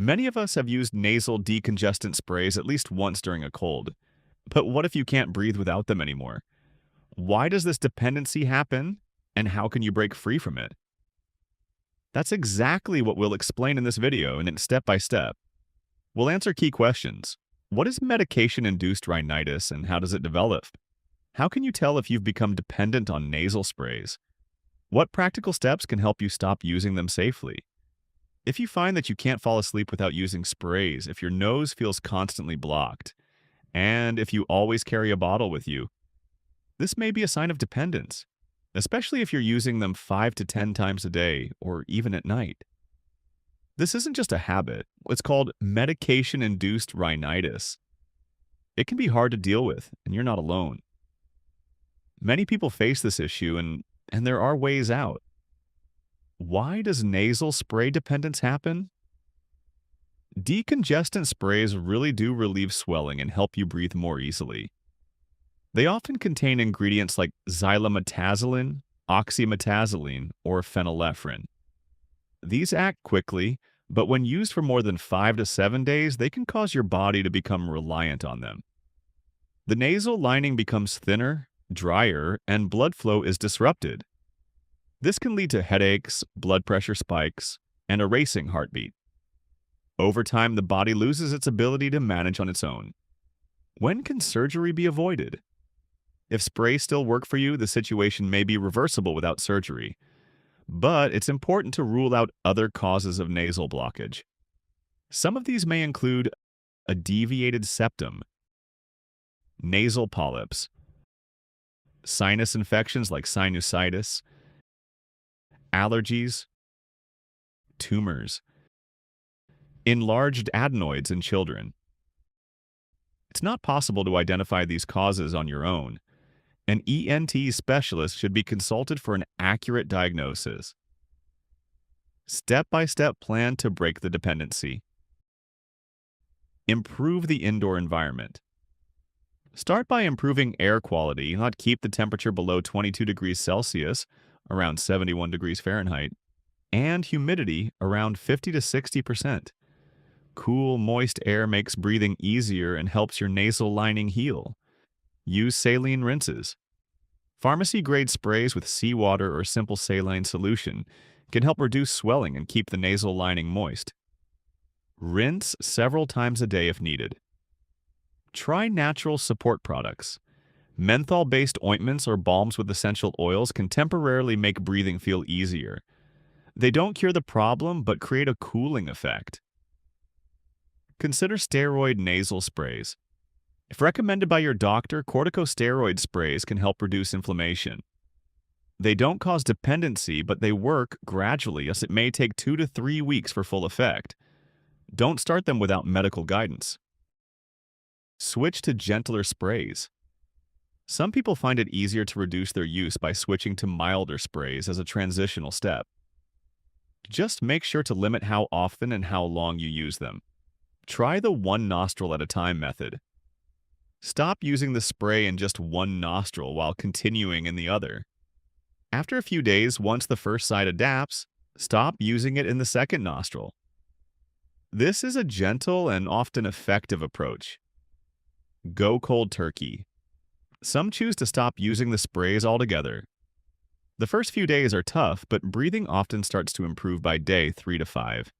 Many of us have used nasal decongestant sprays at least once during a cold. But what if you can't breathe without them anymore? Why does this dependency happen, and how can you break free from it? That's exactly what we'll explain in this video, and it's step by step. We'll answer key questions. What is medication-induced rhinitis, and how does it develop? How can you tell if you've become dependent on nasal sprays? What practical steps can help you stop using them safely? If you find that you can't fall asleep without using sprays, if your nose feels constantly blocked, and if you always carry a bottle with you, this may be a sign of dependence, especially if you're using them 5 to 10 times a day or even at night. This isn't just a habit. It's called medication-induced rhinitis. It can be hard to deal with, and you're not alone. Many people face this issue, and there are ways out. Why does nasal spray dependence happen? Decongestant sprays really do relieve swelling and help you breathe more easily. They often contain ingredients like xylometazoline, oxymetazoline, or phenylephrine. These act quickly, but when used for more than 5 to 7 days, they can cause your body to become reliant on them. The nasal lining becomes thinner, drier, and blood flow is disrupted. This can lead to headaches, blood pressure spikes, and a racing heartbeat. Over time, the body loses its ability to manage on its own. When can surgery be avoided? If sprays still work for you, the situation may be reversible without surgery. But it's important to rule out other causes of nasal blockage. Some of these may include a deviated septum, nasal polyps, sinus infections like sinusitis, allergies, tumors, enlarged adenoids in children. It's not possible to identify these causes on your own. An ENT specialist should be consulted for an accurate diagnosis. Step-by-step plan to break the dependency. Improve the indoor environment. Start by improving air quality, not keep the temperature below 22 degrees Celsius, around 71 degrees Fahrenheit, and humidity around 50 to 60%. Cool, moist air makes breathing easier and helps your nasal lining heal. Use saline rinses. Pharmacy-grade sprays with seawater or simple saline solution can help reduce swelling and keep the nasal lining moist. Rinse several times a day if needed. Try natural support products. Menthol-based ointments or balms with essential oils can temporarily make breathing feel easier. They don't cure the problem, but create a cooling effect. Consider steroid nasal sprays. If recommended by your doctor, corticosteroid sprays can help reduce inflammation. They don't cause dependency, but they work gradually, as it may take 2 to 3 weeks for full effect. Don't start them without medical guidance. Switch to gentler sprays. Some people find it easier to reduce their use by switching to milder sprays as a transitional step. Just make sure to limit how often and how long you use them. Try the one nostril at a time method. Stop using the spray in just one nostril while continuing in the other. After a few days, once the first side adapts, stop using it in the second nostril. This is a gentle and often effective approach. Go cold turkey. Some choose to stop using the sprays altogether. The first few days are tough, but breathing often starts to improve by day 3 to 5.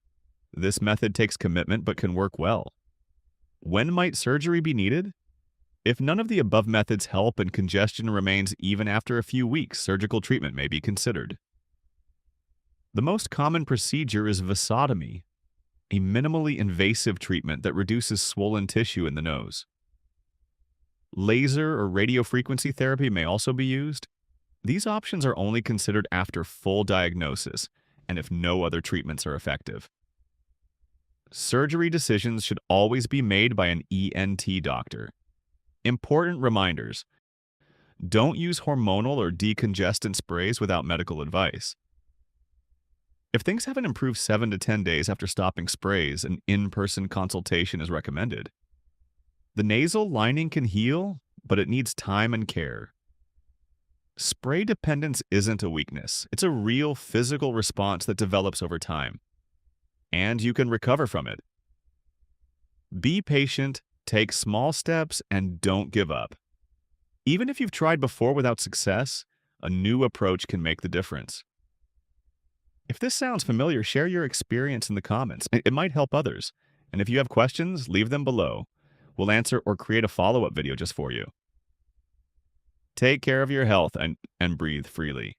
This method takes commitment but can work well. When might surgery be needed? If none of the above methods help and congestion remains even after a few weeks, surgical treatment may be considered. The most common procedure is vasotomy, a minimally invasive treatment that reduces swollen tissue in the nose. Laser or radiofrequency therapy may also be used. These options are only considered after full diagnosis and if no other treatments are effective. Surgery decisions should always be made by an ENT doctor. Important reminders. Don't use hormonal or decongestant sprays without medical advice. If things haven't improved 7 to 10 days after stopping sprays, an in-person consultation is recommended. The nasal lining can heal, but it needs time and care. Spray dependence isn't a weakness. It's a real physical response that develops over time. And you can recover from it. Be patient, take small steps, and don't give up. Even if you've tried before without success, a new approach can make the difference. If this sounds familiar, share your experience in the comments. It might help others. And if you have questions, leave them below. We'll answer or create a follow-up video just for you. Take care of your health and breathe freely.